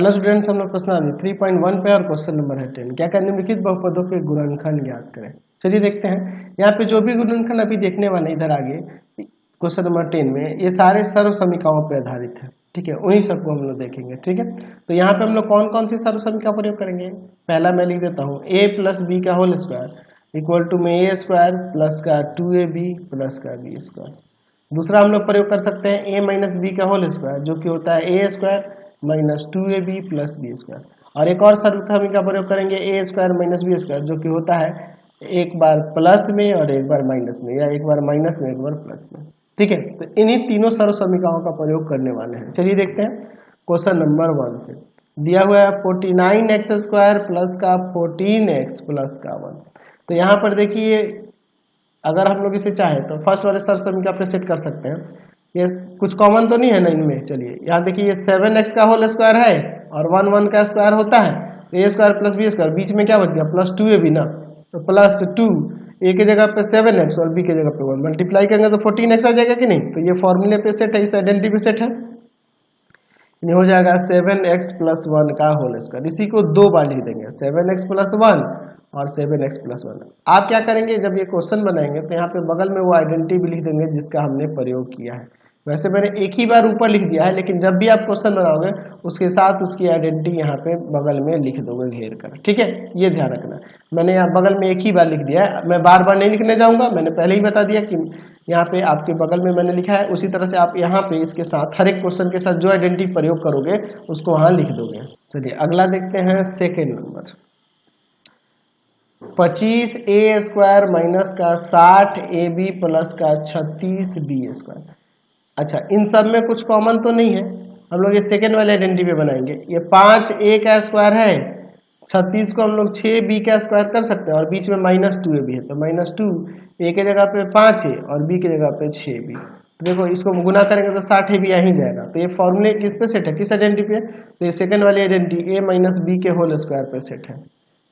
Hello students, हम लोग प्रश्नावली 3.1 पे और क्वेश्चन नंबर है 10। क्या करने निम्नलिखित बहुपदों के गुणनखंड ज्ञात करें। चलिए देखते हैं यहाँ पे जो भी गुणनखंड अभी देखने वाले इधर आगे क्वेश्चन नंबर 10 में ये सारे सर्व समीकरणों पे आधारित है। ठीक है, उन्हीं सबको हम लोग देखेंगे। ठीक है, तो यहाँ पे हम लोग कौन कौन सी सर्व समीकरण प्रयोग करेंगे। पहला मैं लिख देता हूँ a प्लस बी का होल स्क्वायर इक्वल टू में a स्क्वायर प्लस का 2ab प्लस का b स्क्वायर। दूसरा हम लोग प्रयोग कर सकते हैं a माइनस बी का होल स्क्वायर जो कि होता है a square minus 2ab plus B square. और एक और सर्वसमीकरण का प्रयोग करेंगे a square minus b square जो कि होता है एक बार प्लस में और एक बार माइनस में, या एक बार माइनस में एक बार प्लस में। ठीक है, तो इन्हीं तीनों सर्व समीकरणों का प्रयोग करने वाले हैं। चलिए देखते हैं क्वेश्चन नंबर 1 से। दिया हुआ है 49x स्क्वायर प्लस का 14x प्लस का 1। तो यहाँ पर देखिए अगर हम लोग इसे चाहे तो फर्स्ट वाले सर्व समीकरण पे सेट कर सकते हैं। ये कुछ कॉमन तो नहीं है ना इनमें। चलिए यहाँ देखिए ये 7x का होल स्क्वायर है और 1 का स्क्वायर होता है, तो a square plus B square, बीच में क्या बच गया प्लस 2ab ना, तो प्लस 2 a की जगह पे 7x और b की जगह पे 1 मल्टीप्लाई करेंगे तो 14x आ जाएगा कि नहीं। तो ये फॉर्मूले पे सेट है, इस आइडेंटिटी पे सेट है। ये हो जाएगा 7x प्लस 1 का होल स्क्वायर। इसी को दो बार लिख देंगे 7x प्लस 1 और 7x प्लस 1। आप क्या करेंगे जब ये क्वेश्चन बनाएंगे तो यहाँ पे बगल में वो आइडेंटिटी भी लिख देंगे जिसका हमने प्रयोग किया है। वैसे मैंने एक ही बार ऊपर लिख दिया है, लेकिन जब भी आप क्वेश्चन बनाओगे उसके साथ उसकी आइडेंटिटी यहाँ पे बगल में लिख दोगे घेर कर। ठीक है, ये ध्यान रखना। मैंने यहाँ बगल में एक ही बार लिख दिया है, मैं बार बार नहीं लिखने जाऊंगा। मैंने पहले ही बता दिया कि यहाँ पे आपके बगल में मैंने लिखा है, उसी तरह से आप यहाँ पे इसके साथ हर एक क्वेश्चन के साथ जो आइडेंटिटी प्रयोग करोगे उसको वहां लिख दोगे। चलिए अगला देखते हैं second number. 25a square minus का 60ab प्लस का 36b स्क्वायर। अच्छा, इन सब में कुछ कॉमन तो नहीं है। हम लोग ये सेकेंड वाले आइडेंटिटी पे बनाएंगे। ये 5a का स्क्वायर है, 36 को हम लोग 6b का स्क्वायर कर सकते हैं और बीच में माइनस 2a भी है, तो माइनस 2 a के जगह पे 5 है और b की जगह पे 6b। देखो इसको गुना करेंगे तो 60 भी आ ही जाएगा। तो ये फॉर्मूले किस पे सेट है, किस आइडेंटिटी पे। तो ये सेकेंड वाली आइडेंटिटी a माइनस बी के होल स्क्वायर पे सेट है,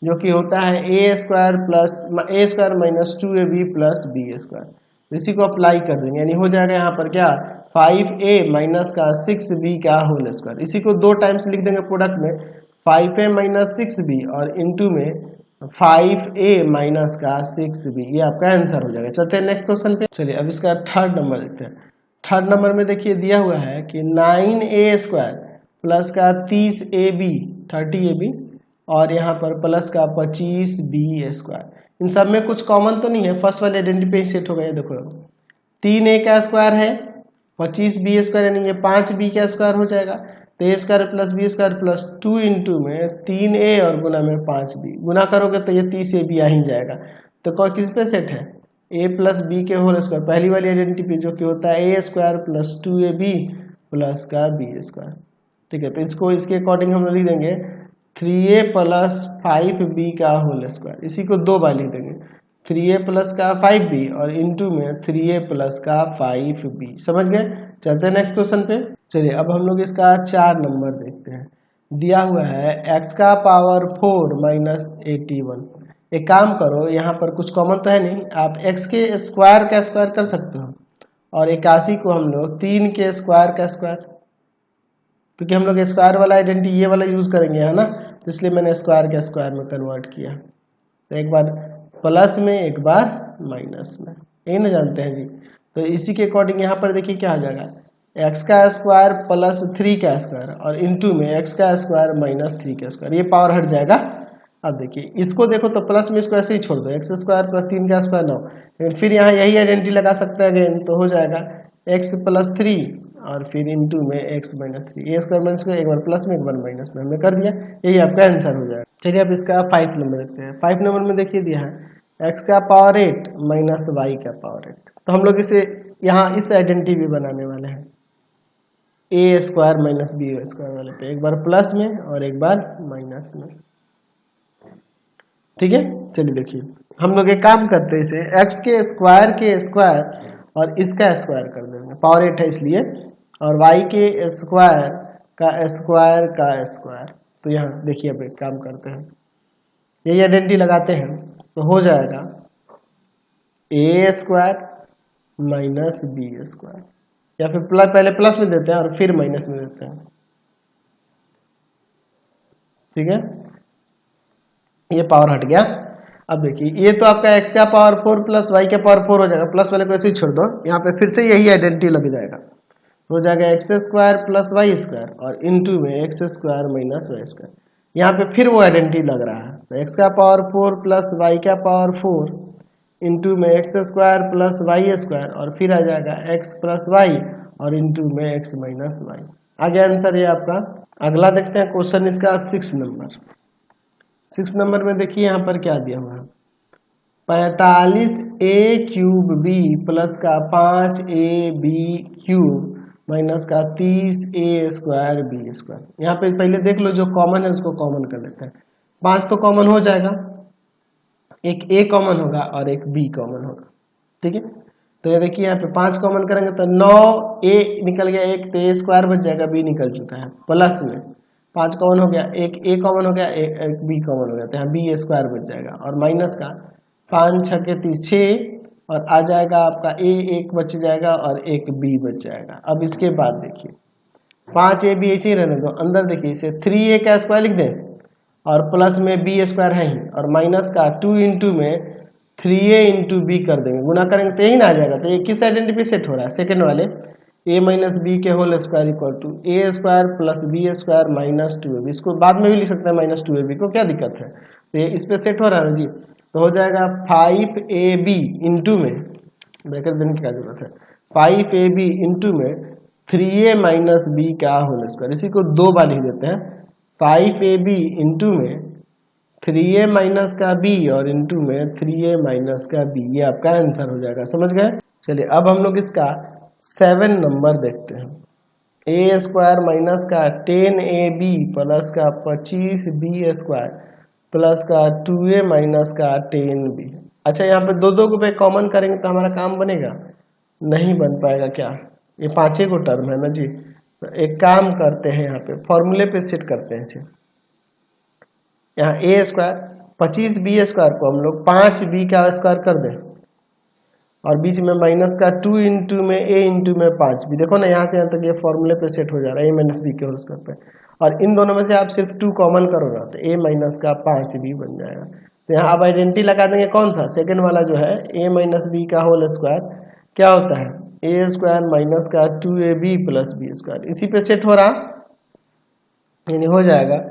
जो कि होता है a square plus a square minus 2ab plus b square. इसी को अप्लाई कर देंगे, यानी हो जाएगा यहाँ पर क्या 5a माइनस का 6b का होल स्क्वायर। इसी को दो टाइम्स लिख देंगे प्रोडक्ट में, 5a माइनस 6b और इंटू में 5a माइनस का 6b। ये आपका आंसर हो जाएगा। चलते हैं नेक्स्ट क्वेश्चन पे। चलिए अब इसका थर्ड नंबर देखते हैं। थर्ड नंबर में देखिए दिया हुआ है कि 9a स्क्वायर प्लस का 30ab 30ab और यहाँ पर प्लस का 25b स्क्वायर। इन सब में कुछ कॉमन तो नहीं है। फर्स्ट वाले आइडेंटिटी पे सेट हो गया। देखो 3a का स्क्वायर है 25b स्क्वायर, यानी ये 5b का स्क्वायर हो जाएगा। तो a square plus B square plus 2 into में 3a और गुना में 5b, गुना करोगे तो ये 30ab आ ही जाएगा। तो कौन किस पे सेट है, a प्लस बी के होल स्क्वायर, पहली वाली आइडेंटिटी पे जो कि होता है a square plus 2ab plus का b स्क्वायर। ठीक है, तो इसको इसके अकॉर्डिंग हम लिख देंगे 3a प्लस 5b का होल स्क्वायर। इसी को दो बार लिख देंगे, 3a प्लस का 5b और इंटू में 3a प्लस का 5b। समझ गए। चलते हैं नेक्स्ट क्वेश्चन पे। चलिए अब हम लोग इसका 4 नंबर देखते हैं। दिया हुआ है x का पावर 4 माइनस 81। एक काम करो, यहाँ पर कुछ कॉमन तो है नहीं, आप x के स्क्वायर का स्क्वायर कर सकते हो और 81 को हम लोग 3 के स्क्वायर का स्क्वायर, क्योंकि हम लोग स्क्वायर वाला आइडेंटिटी ये वाला यूज करेंगे है ना, तो इसलिए मैंने स्क्वायर के स्क्वायर में कन्वर्ट किया। तो एक बार प्लस में एक बार माइनस में, यही ना जानते हैं जी। तो इसी के अकॉर्डिंग यहाँ पर देखिए क्या हो जाएगा, x का स्क्वायर प्लस 3 का स्क्वायर और इंटू में x का स्क्वायर माइनस 3 का स्क्वायर। ये पावर हट जाएगा। अब देखिए इसको देखो तो प्लस में इसको ऐसे ही छोड़ दो, एक्स स्क्वायर प्लस 3 का स्क्वायर 9, लेकिन फिर यहाँ यही आइडेंटिटी लगा सकते हैं अगेन, तो हो जाएगा x प्लस 3 और फिर इंटू में x माइनस 3। ए स्क्वायर माइनस एक बार प्लस में एक बार माइनस में हमने कर दिया, यही आपका आंसर हो जाएगा। चलिए अब इसका 5 नंबर देखते हैं। 5 नंबर में देखिए दिया है x का पावर 8 माइनस y का पावर 8। तो हम लोग इसे यहाँ इस आइडेंटिटी भी बनाने वाले हैं, a square minus b square वाले पे, एक बार प्लस में और एक बार माइनस में। ठीक है, चलिए देखिए हम लोग एक काम करते हैं, इसे x के स्क्वायर और इसका स्क्वायर कर देंगे, पावर 8 है इसलिए, और y के स्क्वायर का स्क्वायर। तो यहाँ देखिए अब एक काम करते हैं, यही आइडेंटिटी लगाते हैं, तो हो जाएगा a square minus b square, या फिर पहले प्लस में देते हैं और फिर माइनस में देते हैं। ठीक है, ये पावर हट गया। अब देखिए ये तो आपका x का पावर 4 प्लस वाई का पावर 4 हो जाएगा, प्लस वाले को ऐसे ही छोड़ दो, यहाँ पे फिर से यही आइडेंटिटी लग जाएगा, हो जाएगा x square plus Y square और इनटू में x square minus y square. यहाँ पे फिर वो आइडेंटिटी लग रहा है, तो एक्स का पावर 4 प्लस वाई का पावर 4 इंटू में x square plus Y square और फिर आ जाएगा एक्स प्लस वाई और इंटू में एक्स माइनस वाई। आ गया आंसर ये आपका। अगला देखते हैं क्वेश्चन इसका 6 नंबर। 6 नंबर में देखिए यहाँ पर क्या दिया हुआ है, 45a क्यूब बी प्लस का 5ab क्यूब माइनस का 30a स्क्वायर बी स्क्वायर। यहाँ पे पहले देख लो जो कॉमन है उसको कॉमन कर लेते हैं। 5 तो कॉमन हो जाएगा, एक a कॉमन होगा और एक b कॉमन होगा, ठीक है। तो ये देखिए यहाँ पे 5 कॉमन करेंगे तो 9a निकल गया, एक तो a स्क्वायर बच जाएगा, b निकल चुका है, प्लस में 5 कॉमन हो गया, एक a कॉमन हो गया, एक b कॉमन हो गया, तो यहाँ b स्क्वायर बच जाएगा और माइनस का 5 6 के 30 6 और आ जाएगा आपका a एक बच जाएगा और एक b बच जाएगा। अब इसके बाद देखिए 5ab ऐसे ही रहने दो, अंदर देखिए इसे 3a का स्क्वायर लिख दें और प्लस में b स्क्वायर है ही और माइनस का 2 इंटू में 3a इंटू बी कर देंगे, गुना करेंगे तो यही ना आ जाएगा। तो ये किस आइडेंटिटी पे सेट हो रहा है, सेकंड वाले a माइनस बी के whole square equal to a square plus B square minus 2ab। इसको बाद में भी लिख सकते हैं माइनस 2ab को, क्या दिक्कत है। तो ये इस पे सेट हो रहा है जी, तो हो जाएगा 5ab इंटू में, ब्रैकेट देने की क्या जरूरत है, 5ab इंटू में 3a माइनस बी का होल स्क्वायर। इसी को दो बार लिख देते हैं, 5ab इंटू में 3a माइनस का b और इंटू में 3a माइनस का b। ये आपका आंसर हो जाएगा, समझ गए। चलिए अब हम लोग इसका 7 नंबर देखते हैं। a स्क्वायर माइनस का 10ab प्लस का 25b स्क्वायर प्लस का 2a माइनस का 10b। अच्छा यहाँ पे दो दो को पे कॉमन करेंगे तो हमारा काम बनेगा, नहीं बन पाएगा। क्या ये 5 को टर्म है ना जी, तो एक काम करते हैं यहाँ पे फॉर्मूले पे सेट करते हैं इसे। यहाँ a स्क्वायर 25b स्क्वायर को हम लोग 5b का स्क्वायर कर दें और बीच में माइनस का 2 इंटू में a इंटू में 5b। देखो ना यहाँ से यहाँ तक ये फॉर्मूले पे सेट हो जा रहा है a माइनस बी के होल स्क्वायर पे, और इन दोनों में से आप सिर्फ 2 कॉमन करो ना तो a माइनस का 5b बन जाएगा। तो यहाँ आप आइडेंटिटी लगा देंगे कौन सा, सेकंड वाला जो है a माइनस बी का होल स्क्वायर क्या होता है, a स्क्वायर माइनस का 2ab प्लस बी स्क्वायर। इसी पे सेट हो रहा, यानी हो जाएगा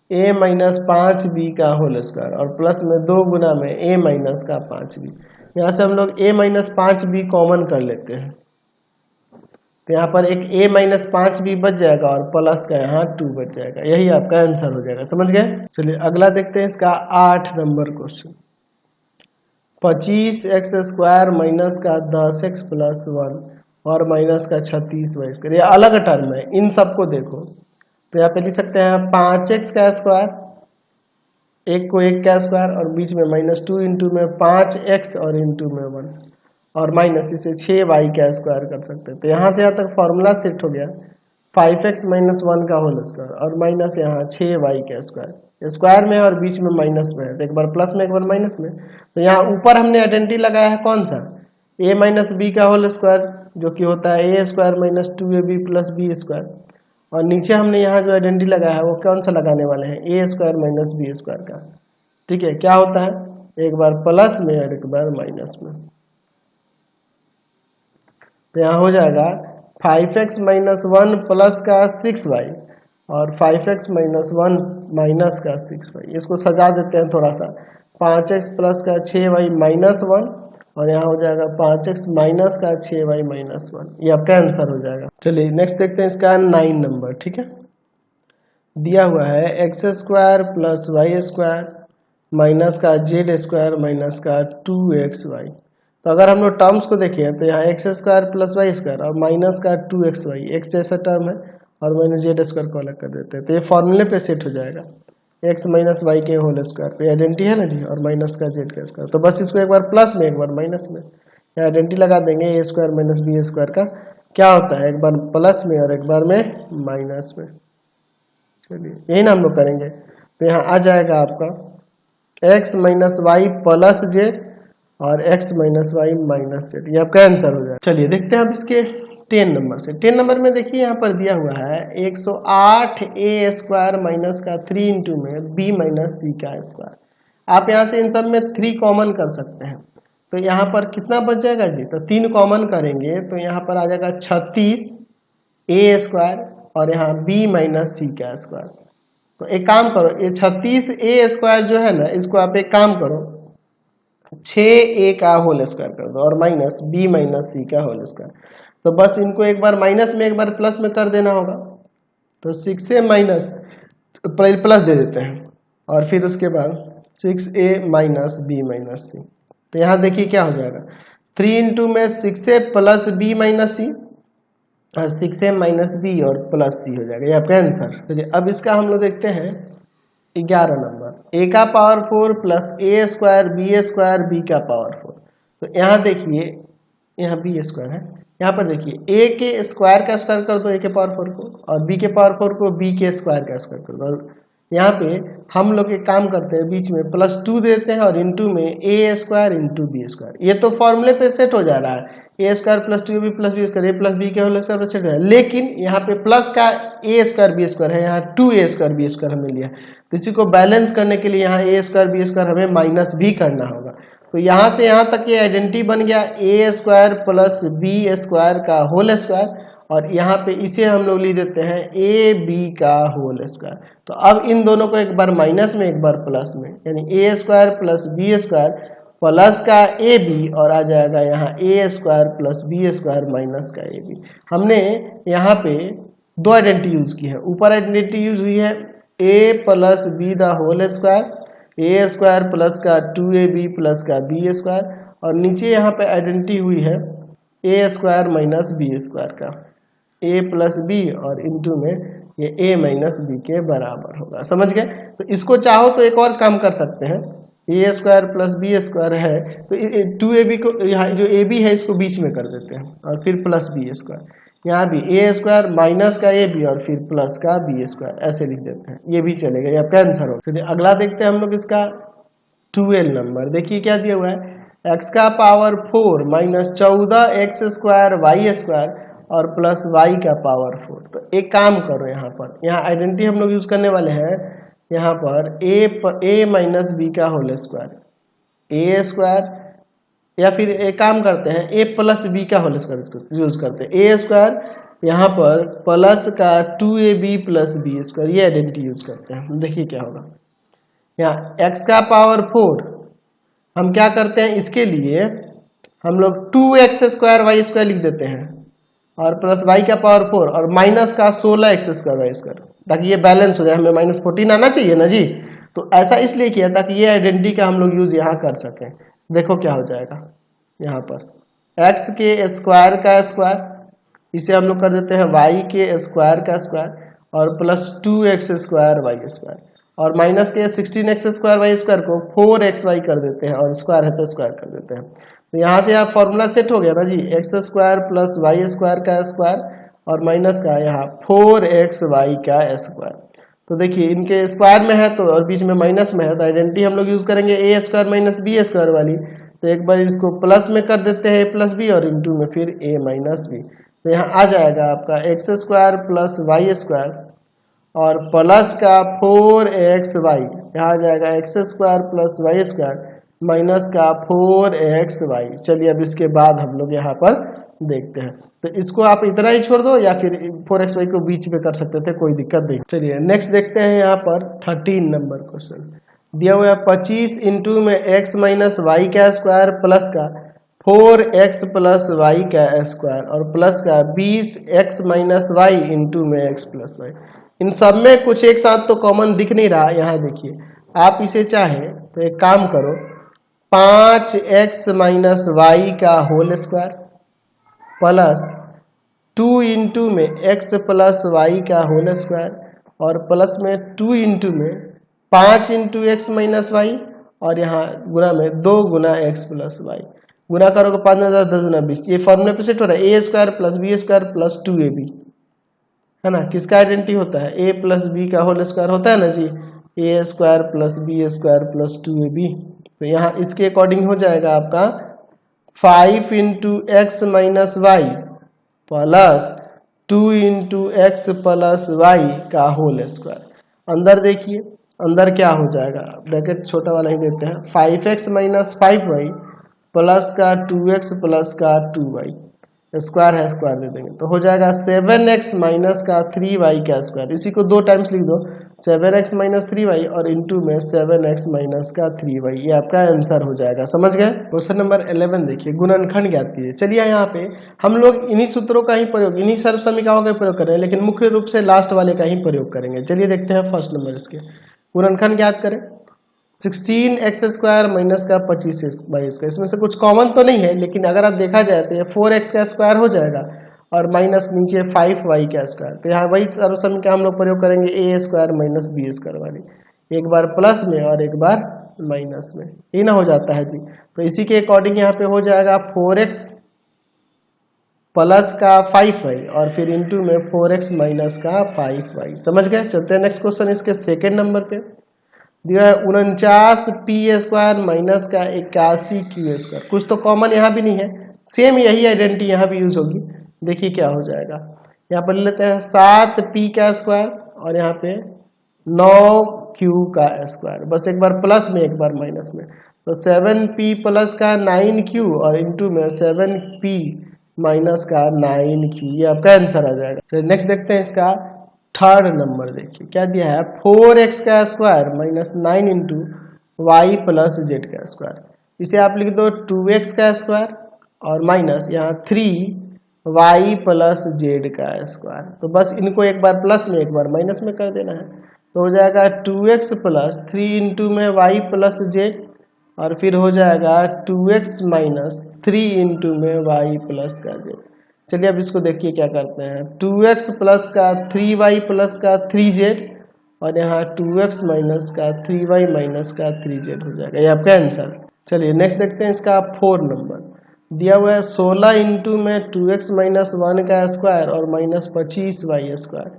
a माइनस 5b का होल स्क्वायर और प्लस में 2 गुना में a माइनस का 5b। यहाँ से हम लोग a माइनस 5b कॉमन कर लेते हैं, तो यहाँ पर एक a माइनस 5b बच जाएगा और प्लस का यहाँ 2 बच जाएगा। यही आपका आंसर हो जाएगा, समझ गए। चलिए अगला देखते हैं इसका 8 number question. 25x square minus का 10x प्लस 1 और माइनस का 36y स्क्वायर, ये अलग टर्म है, इन सबको देखो तो यहाँ पे लिख सकते हैं 5x का स्क्वायर, एक को एक का स्क्वायर और बीच में माइनस 2 इंटू में 5x और इंटू में 1 और माइनस इसे 6y का स्क्वायर कर सकते हैं। तो यहाँ से यहाँ तक फॉर्मूला सेट हो गया, 5x माइनस 1 का होल स्क्वायर और माइनस यहाँ 6y का स्क्वायर, स्क्वायर में और बीच में माइनस में है, तो एक बार प्लस में एक बार माइनस में। तो यहाँ ऊपर हमने आइडेंटिटी लगाया है कौन सा, a माइनस बी का होल स्क्वायर जो कि होता है a square minus 2ab plus B square, और नीचे हमने यहाँ जो आइडेंटिटी लगाया है वो कौन सा लगाने वाले हैं, a square minus b square का। ठीक है, क्या होता है, एक बार प्लस में और एक बार माइनस में। तो यहाँ हो जाएगा 5x माइनस 1 प्लस का 6y और 5x माइनस 1 माइनस का 6y। इसको सजा देते हैं थोड़ा सा, 5x प्लस का 6y माइनस 1 और यहाँ हो जाएगा 5x माइनस का 6y माइनस 1। ये आपका आंसर हो जाएगा। चलिए नेक्स्ट देखते हैं इसका 9 नंबर। ठीक है, दिया हुआ है x square plus Y square minus का जेड स्क्वायर माइनस का 2xy। तो अगर हम लोग टर्म्स को देखें तो यहाँ x square plus Y square और माइनस का 2xy, एक्स जैसा टर्म है और माइनस जेड स्क्वायर को अलग कर देते हैं, तो ये फॉर्मूले पे सेट हो जाएगा, एक्स माइनस वाई के होल स्क्वायर पे आइडेंटिटी है ना जी, और माइनस का जेड का स्क्वायर। तो बस इसको एक बार प्लस में एक बार माइनस में आइडेंटिटी लगा देंगे, ए स्क्वायर माइनस बी स्क्वायर का क्या होता है, एक बार प्लस में और एक बार में माइनस में। चलिए यही ना हम लोग करेंगे, तो यहाँ आ जाएगा आपका x minus Y plus z और x minus y minus z, ये आपका आंसर हो जाएगा। चलिए देखते हैं अब इसके 10 नंबर से। 10 नंबर में देखिए यहाँ पर दिया हुआ है 108 ए स्क्वायर माइनस का 3 इंटू में बी माइनस सी का स्क्वायर। आप यहाँ से इन सब में 3 कॉमन कर सकते हैं, तो यहाँ पर कितना बच जाएगा जी, तो 3 कॉमन करेंगे तो यहाँ पर आ जाएगा 36 ए स्क्वायर और यहाँ बी माइनस सी का स्क्वायर। तो एक काम करो, ये 36 ए स्क्वायर जो है ना, इसको आप एक काम करो 6a का होल स्क्वायर कर दो और माइनस b माइनस सी का होल स्क्वायर। तो बस इनको एक बार माइनस में एक बार प्लस में कर देना होगा। तो 6a माइनस प्लस दे देते हैं और फिर उसके बाद 6a माइनस b माइनस सी। तो यहाँ देखिए क्या हो जाएगा, 3 इंटू में 6a प्लस b माइनस सी और 6a माइनस b और प्लस सी हो जाएगा, ये आपका आंसर। तो अब इसका हम लोग देखते हैं 11 नंबर, a का पावर 4 प्लस ए स्क्वायर बी स्क्वायर बी का पावर 4। तो यहाँ देखिए यहाँ बी स्क्वायर है, यहाँ पर देखिए a के स्क्वायर का स्क्वायर कर दो a के पावर 4 को और b के पावर 4 को b के स्क्वायर का स्क्वायर कर दो। और यहाँ पे हम लोग एक काम करते हैं, बीच में +2 देते हैं और इंटू में A square into B square. ये तो फॉर्मूले पे सेट हो जा रहा है, A square plus 2b plus B square, A plus B के होल स्क्वायर पे सेट है। लेकिन यहाँ पे प्लस का ए स्क्वायर बी स्क्वायर है, यहाँ 2a स्क्वायर बी स्क्वायर हमने लिया। तो इसी को बैलेंस करने के लिए यहाँ ए स्क्वायर बी स्क्वायर हमें माइनस भी करना होगा। तो यहाँ से यहाँ तक ये आइडेंटिटी बन गया ए स्क्वायर प्लस बी स्क्वायर का होल स्क्वायर और यहाँ पे इसे हम लोग लिख देते हैं ए बी का होल स्क्वायर। तो अब इन दोनों को एक बार माइनस में एक बार प्लस में, यानी A square plus B square plus का ए बी और आ जाएगा यहाँ A square plus B square minus का ए बी। हमने यहाँ पे दो आइडेंटिटी यूज की है। ऊपर आइडेंटिटी यूज हुई है A plus B the whole square, A square plus का 2ab प्लस का बी स्क्वायर और नीचे यहाँ पे आइडेंटिटी हुई है A square minus b square का, ए प्लस बी और इंटू में ये ए माइनस बी के बराबर होगा। समझ गए? तो इसको चाहो तो एक और काम कर सकते हैं, ए स्क्वायर प्लस बी स्क्वायर है तो 2ab को यहाँ जो ए बी है इसको बीच में कर देते हैं और फिर प्लस बी स्क्वायर, यहाँ भी ए स्क्वायर माइनस का ए बी और फिर प्लस का बी स्क्वायर, ऐसे लिख देते हैं, ये भी चलेगा, ये आपका आंसर होगा। चलिए अगला देखते हैं हम लोग इसका 12 नंबर। देखिए क्या दिया हुआ है, x का power 4 minus 14 x square y square और प्लस y का पावर 4। तो एक काम करो, यहाँ आइडेंटिटी हम लोग यूज करने वाले हैं, यहाँ पर a माइनस बी का होल स्क्वायर, ए स्क्वायर या फिर एक काम करते हैं a प्लस बी का होल स्क्वायर यूज करते हैं, ए स्क्वायर यहाँ पर प्लस का 2ab प्लस बी स्क्वायर, ये आइडेंटिटी यूज करते हैं। देखिए क्या होगा, यहाँ x का पावर 4 हम क्या करते हैं, इसके लिए हम लोग 2x स्क्वायर वाई स्क्वायर लिख देते हैं और प्लस y का पावर 4 और माइनस का 16x स्क्वायर वाई स्क्वायर, ताकि ये बैलेंस हो जाए। हमें -14 आना चाहिए ना जी, तो ऐसा इसलिए किया ताकि ये आइडेंटिटी का हम लोग यूज यहाँ कर सकें। देखो क्या हो जाएगा, यहाँ पर x के स्क्वायर का स्क्वायर, इसे हम लोग कर देते हैं y के स्क्वायर का स्क्वायर और plus 2x square y square और माइनस के 16x स्क्वायर वाई स्क्वायर को 4xy कर देते हैं और स्क्वायर है तो स्क्वायर कर देते हैं। तो यहाँ से आप फॉर्मूला सेट हो गया ना जी, X square plus Y square का स्क्वायर और माइनस का यहाँ 4xy का स्क्वायर। तो देखिए इनके स्क्वायर में है तो और बीच में माइनस में है, तो आइडेंटिटी हम लोग यूज करेंगे ए स्क्वायर माइनस बी स्क्वायर वाली। तो एक बार इसको प्लस में कर देते हैं ए प्लस बी और इंटू में फिर ए माइनस बी। तो यहाँ आ जाएगा आपका x square plus Y square और प्लस का 4xy, यहाँ आ जाएगा x square plus Y square minus का 4xy। चलिए अब इसके बाद हम लोग यहाँ पर देखते हैं, तो इसको आप इतना ही छोड़ दो या फिर 4xy को बीच में कर सकते थे, कोई दिक्कत नहीं। चलिए नेक्स्ट देखते हैं, यहाँ पर 13 नंबर क्वेश्चन दिया हुआ है 25 इंटू में x माइनस वाई का स्क्वायर प्लस का 4x प्लस वाई का स्क्वायर और प्लस का 20x माइनस वाई इंटू में x प्लस वाई। इन सब में कुछ एक साथ तो कॉमन दिख नहीं रहा। यहाँ देखिए आप इसे चाहे तो एक काम करो, 5x माइनस वाई का होल स्क्वायर प्लस 2 इंटू में x प्लस वाई का होल स्क्वायर और प्लस में 2 इंटू में 5 इंटू एक्स माइनस वाई और यहाँ गुना में 2 गुना एक्स प्लस वाई। गुना करोगे 5 10 10 गुना 20, ये फॉर्मूले पे सेट हो रहा है, A square plus B square plus 2ab है ना। किसका आइडेंटिटी होता है, a प्लस बी का होल स्क्वायर होता है ना जी, A square plus B square plus 2ab। तो यहाँ इसके अकॉर्डिंग हो जाएगा आपका 5 into X minus Y plus 2 into X plus Y का होल स्क्वायर। अंदर देखिए, अंदर क्या हो जाएगा, ब्रैकेट छोटा वाला ही देते हैं, 5x माइनस 5y प्लस का 2x प्लस का 2y, स्क्वायर है स्क्वायर दे देंगे तो हो जाएगा 7x माइनस का 3y का स्क्वायर। इसी को 2 टाइम्स लिख दो, 7x माइनस 3y और इंटू में 7x माइनस का 3y, ये आपका आंसर हो जाएगा। समझ गए। क्वेश्चन नंबर 11 देखिए, गुणनखंड ज्ञात कीजिए। चलिए यहाँ पे हम लोग इन्हीं सूत्रों का ही प्रयोग, इन्हीं सर्व समीकरणों का प्रयोग कर रहे हैं, लेकिन मुख्य रूप से लास्ट वाले का ही प्रयोग करेंगे। चलिए देखते हैं फर्स्ट नंबर इसके गुणनखंड ज्ञात करें। 16x स्क्वायर माइनस का 25 वाई स्क्वायर, इसमें से कुछ कॉमन तो नहीं है, लेकिन अगर आप देखा जाए तो ये 4x का स्क्वायर हो जाएगा और माइनस नीचे 5y का स्क्वायर, तो यहाँ वही सर्व समीकरण हम लोग प्रयोग करेंगे a square minus b square वाली, एक बार प्लस में और एक बार माइनस में, ये ना हो जाता है जी। तो इसी के अकॉर्डिंग यहाँ पे हो जाएगा 4x प्लस का 5y और फिर इंटू में 4x माइनस का 5y। समझ गए। चलते हैं नेक्स्ट क्वेश्चन इसके सेकेंड नंबर पे दिया है 49 पी स्क्वायर माइनस का 81 क्यू स्क्वायर। कुछ तो कॉमन यहाँ भी नहीं है, सेम यही आइडेंटिटी यहाँ भी यूज होगी। देखिए क्या हो जाएगा, यहाँ पर ले लेते हैं 7 पी का स्क्वायर और यहाँ पे 9 क्यू का स्क्वायर, बस एक बार प्लस में एक बार माइनस में, तो 7 पी प्लस का 9 क्यू और इंटू में 7 पी माइनस का 9 क्यू, ये आपका आंसर आ जाएगा। चलिए नेक्स्ट देखते हैं इसका थर्ड नंबर। देखिए क्या दिया है, 4x का square minus 9 into y plus z का स्क्वायर। इसे आप लिख दो 2x का स्क्वायर और माइनस यहाँ 3y प्लस जेड का स्क्वायर, तो बस इनको एक बार प्लस में एक बार माइनस में कर देना है, तो हो जाएगा 2x प्लस 3 इंटू में y प्लस जेड और फिर हो जाएगा 2x माइनस 3 इंटू में y प्लस का जेड। चलिए अब इसको देखिए क्या करते हैं, 2x प्लस का 3y प्लस का 3z और यहाँ 2x माइनस का 3y माइनस का 3z हो जाएगा, ये आपका आंसर। चलिए नेक्स्ट देखते हैं इसका 4 नंबर। दिया हुआ है 16 इंटू में 2x माइनस 1 का स्क्वायर और माइनस 25y स्क्वायर।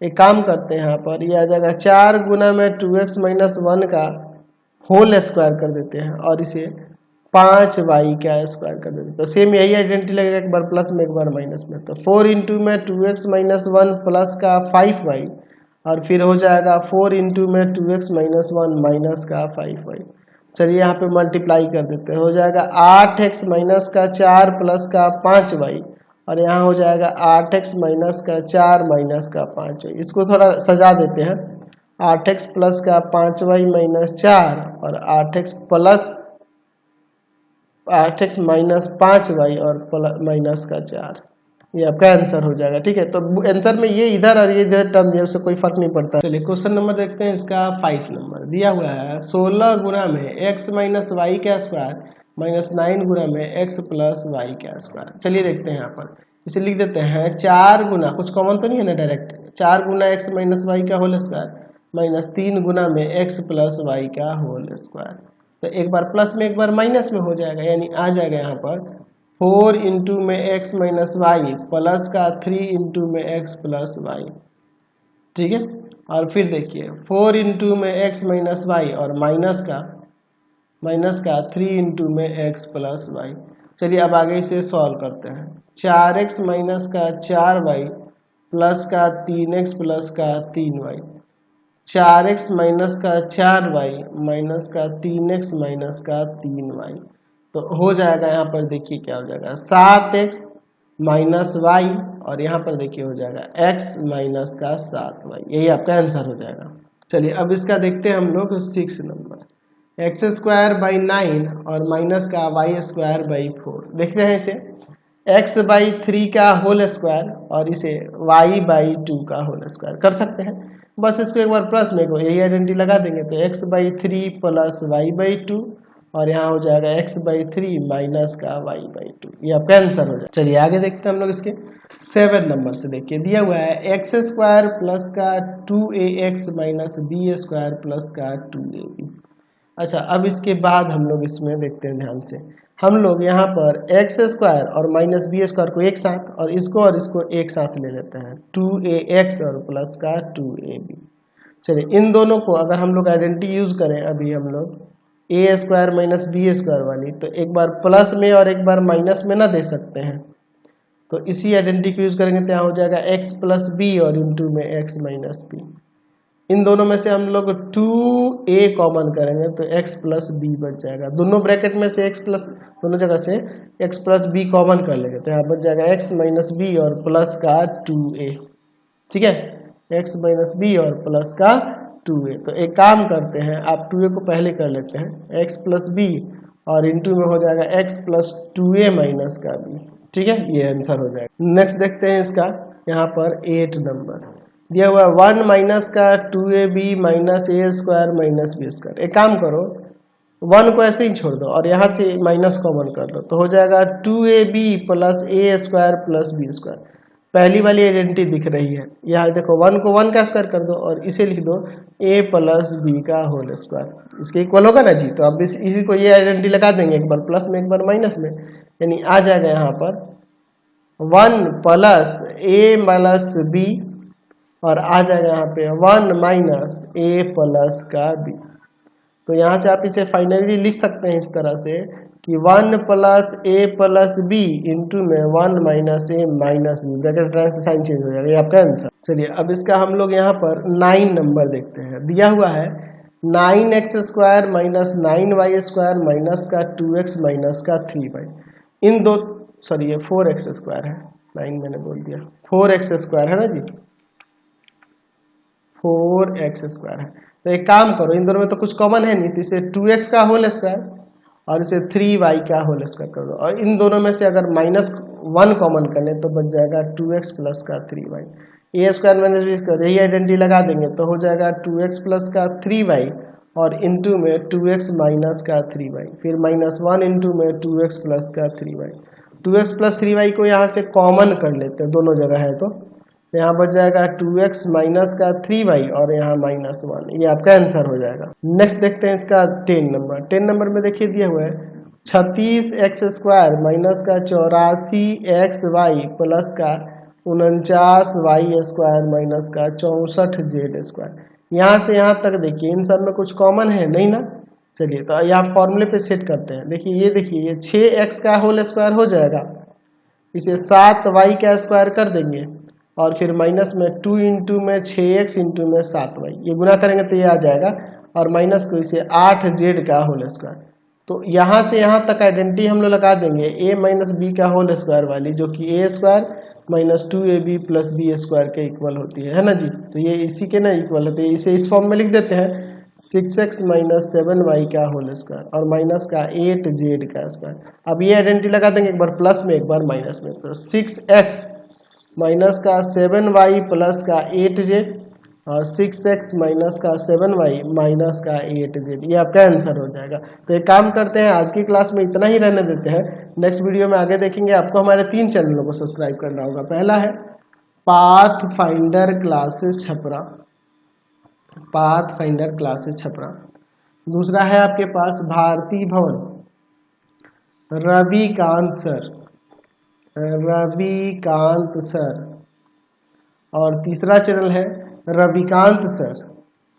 एक काम करते हैं, यहाँ पर ये आ जाएगा 4 गुना में 2x माइनस 1 का होल स्क्वायर कर देते हैं और इसे 5y का स्क्वायर कर देते हैं, तो सेम यही आइडेंटिटी लगेगा, एक बार प्लस में एक बार माइनस में, तो 4 इंटू में 2x माइनस 1 प्लस का 5y और फिर हो जाएगा 4 इंटू में 2x माइनस 1 माइनस का 5y। चलिए यहाँ पे मल्टीप्लाई कर देते हैं, हो जाएगा 8x माइनस का 4 प्लस का 5y और यहाँ हो जाएगा 8x माइनस का 4 माइनस का 5y। इसको थोड़ा सजा देते हैं, 8x प्लस का 5y माइनस 4 और 8x माइनस 5y और माइनस का 4, ये आपका आंसर हो जाएगा। ठीक है, तो आंसर में ये इधर और ये इधर टर्म दिया, उससे कोई फर्क नहीं पड़ता। चलिए क्वेश्चन नंबर देखते हैं इसका 5 नंबर। दिया हुआ है 16 गुना में x माइनस वाई का स्क्वायर माइनस 9 गुना में x प्लस वाई का स्क्वायर। चलिए देखते हैं, यहाँ पर इसे लिख देते हैं 4 गुना, कुछ कॉमन तो नहीं है ना, डायरेक्ट 4 गुना x माइनस वाई का होल स्क्वायर माइनस 3 गुना में x प्लस वाई का होल स्क्वायर, तो एक बार प्लस में एक बार माइनस में हो जाएगा, यानी आ जाएगा यहाँ पर 4 इंटू में x माइनस वाई प्लस का 3 इंटू में x प्लस वाई। ठीक है, और फिर देखिए 4 इंटू में x माइनस वाई और माइनस का 3 इंटू में x प्लस वाई। चलिए अब आगे इसे सॉल्व करते हैं, 4x माइनस का 4y प्लस का 3x प्लस का 3y, 4x माइनस का 4y माइनस का 3x माइनस का 3y, तो हो जाएगा यहाँ पर देखिए क्या हो जाएगा 7x माइनस वाई और यहाँ पर देखिए हो जाएगा x माइनस का 7y, यही आपका आंसर हो जाएगा। चलिए अब इसका देखते हैं हम लोग 6 नंबर, एक्स स्क्वायर बाई 9 और माइनस का वाई स्क्वायर बाई 4। देखते हैं इसे x बाई 3 का होल स्क्वायर और इसे y बाई 2 का होल स्क्वायर कर सकते हैं, बस इसको एक बार प्लस में यही आइडेंटिटी लगा देंगे, तो x by 3 plus y by 2 और यहाँ हो जाएगा x बाई 3 माइनस का y बाई 2, ये आपका आंसर हो जाएगा। चलिए आगे देखते हैं हम लोग इसके 7 नंबर से। देखिए दिया हुआ है एक्स स्क्वायर प्लस का 2ax minus b square plus का 2ab। अच्छा, अब इसके बाद हम लोग इसमें देखते हैं ध्यान से, हम लोग यहाँ पर एक्स स्क्वायर और माइनस बी स्क्वायर को एक साथ और इसको एक साथ ले लेते हैं, 2ax और प्लस का 2ab। चलिए इन दोनों को अगर हम लोग आइडेंटिटी यूज करें, अभी हम लोग ए स्क्वायर माइनस बी स्क्वायर वाली, तो एक बार प्लस में और एक बार माइनस में ना दे सकते हैं, तो इसी आइडेंटिटी को यूज करेंगे तो यहाँ हो जाएगा x प्लस बी और इंटू में x माइनस बी। इन दोनों में से हम लोग 2a कॉमन करेंगे तो x प्लस बी बच जाएगा। दोनों ब्रैकेट में से x प्लस, दोनों जगह से x प्लस बी कॉमन कर लेंगे तो यहाँ बच जाएगा x माइनस बी और प्लस का 2a। ठीक है, x माइनस बी और प्लस का 2a। तो एक काम करते हैं, आप 2a को पहले कर लेते हैं, x प्लस बी और इंटू में हो जाएगा x प्लस 2a माइनस का b। ठीक है, ये आंसर हो जाएगा। नेक्स्ट देखते हैं इसका, यहाँ पर 8 नंबर दिया हुआ है 1 माइनस का 2ab माइनस ए स्क्वायर माइनस बी स्क्वायर। एक काम करो, 1 को ऐसे ही छोड़ दो और यहाँ से माइनस कॉमन कर लो तो हो जाएगा 2ab प्लस ए स्क्वायर प्लस बी स्क्वायर। पहली वाली आइडेंटिटी दिख रही है, यहाँ देखो 1 को 1 का स्क्वायर कर दो और इसे लिख दो a प्लस बी का होल स्क्वायर, इसके इक्वल होगा ना जी। तो अब इसी को ये आइडेंटिटी लगा देंगे, एक बार प्लस में एक बार माइनस में, यानी आ जाएगा यहाँ पर 1 प्लस a प्लस बी और आ जाएगा यहाँ पे 1 माइनस a प्लस का b। तो यहाँ से आप इसे फाइनली लिख सकते हैं इस तरह से कि 1 plus a plus b into में 1 minus a minus b, bracket trans sign change हो जाएगा, ये आपका आंसर। चलिए अब इसका हम लोग यहाँ पर 9 नंबर देखते हैं। दिया हुआ है 9x square minus 9y square minus का 2x माइनस का 3y। इन दो, सॉरी ये 4x स्क्वायर है, 9 मैंने बोल दिया, 4x स्क्वायर है ना जी, 4x स्क्वायर है। तो एक काम करो, इन दोनों में तो कुछ कॉमन है नहीं, तो इसे 2x का होल स्क्वायर और इसे 3y का होल स्क्वायर कर दो और इन दोनों में से अगर -1 कॉमन कर लें तो बच जाएगा 2x प्लस का 3y। ए स्क्वायर माइनस बी स्क्वायर, यही आइडेंटिटी लगा देंगे तो हो जाएगा 2x प्लस का 3y और इंटू में 2x माइनस का 3y, फिर -1 इंटू में 2x प्लस का 3y। 2x प्लस 3y को यहाँ से कॉमन कर लेते हैं, दोनों जगह है तो यहाँ बच जाएगा 2x माइनस का 3y और यहाँ -1, ये आपका आंसर हो जाएगा। नेक्स्ट देखते हैं इसका 10 नंबर। 10 नंबर में देखिए दिया हुआ है 36x स्क्वायर माइनस का 84xy प्लस का 49y स्क्वायर माइनस का 64z स्क्वायर। यहाँ से यहाँ तक देखिए इन सब में कुछ कॉमन है नहीं ना। चलिए तो यहाँ फॉर्मूले पे सेट करते हैं। देखिए ये 6x का होल स्क्वायर हो जाएगा, इसे 7y का स्क्वायर कर देंगे और फिर माइनस में 2 इंटू में 6x इंटू में 7y, ये गुना करेंगे तो ये आ जाएगा और माइनस को इसे 8z का होल स्क्वायर। तो यहाँ से यहाँ तक आइडेंटिटी हम लोग लगा देंगे a माइनस बी का होल स्क्वायर वाली, जो कि a square minus 2ab plus B square के इक्वल होती है ना जी। तो ये इसी के ना इक्वल होती है, इसे इस फॉर्म में लिख देते हैं 6x माइनस 7y का होल स्क्वायर और माइनस का 8z का स्क्वायर। अब ये आइडेंटिटी लगा देंगे, एक बार प्लस में एक बार माइनस में, तो 6x माइनस का 7y प्लस का 8z और 6x माइनस का 7y माइनस का 8z, ये आपका आंसर हो जाएगा। तो एक काम करते हैं, आज की क्लास में इतना ही रहने देते हैं, नेक्स्ट वीडियो में आगे देखेंगे। आपको हमारे 3 चैनलों को सब्सक्राइब करना होगा। पहला है path finder classes Chhapra, path finder classes Chhapra. दूसरा है आपके पास भारती भवन, रविकांत सर, रविकांत सर। और तीसरा चैनल है Ravikant sir,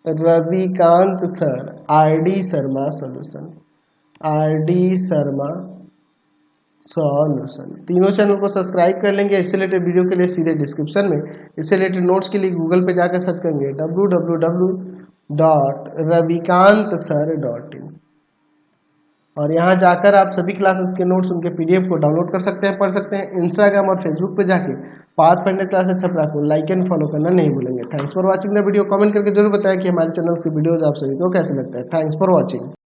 Ravikant sir RD Sharma solution, RD Sharma solution. तीनों चैनल को सब्सक्राइब कर लेंगे। इससे रिलेटेड वीडियो के लिए सीधे डिस्क्रिप्शन में, इससे रिलेटेड नोट्स के लिए गूगल पे जाकर सर्च करेंगे www.ravikantsir.in और यहाँ जाकर आप सभी क्लासेस के नोट्स, उनके पीडीएफ को डाउनलोड कर सकते हैं, पढ़ सकते हैं। इंस्टाग्राम और फेसबुक पे जाके पाथ फाइंडर क्लासेस छपरा को लाइक एंड फॉलो करना नहीं भूलेंगे। Thanks for watching the video. Comment करके जरूर बताएं कि हमारे चैनल के वीडियोज आप सभी को कैसे लगता है। Thanks for watching.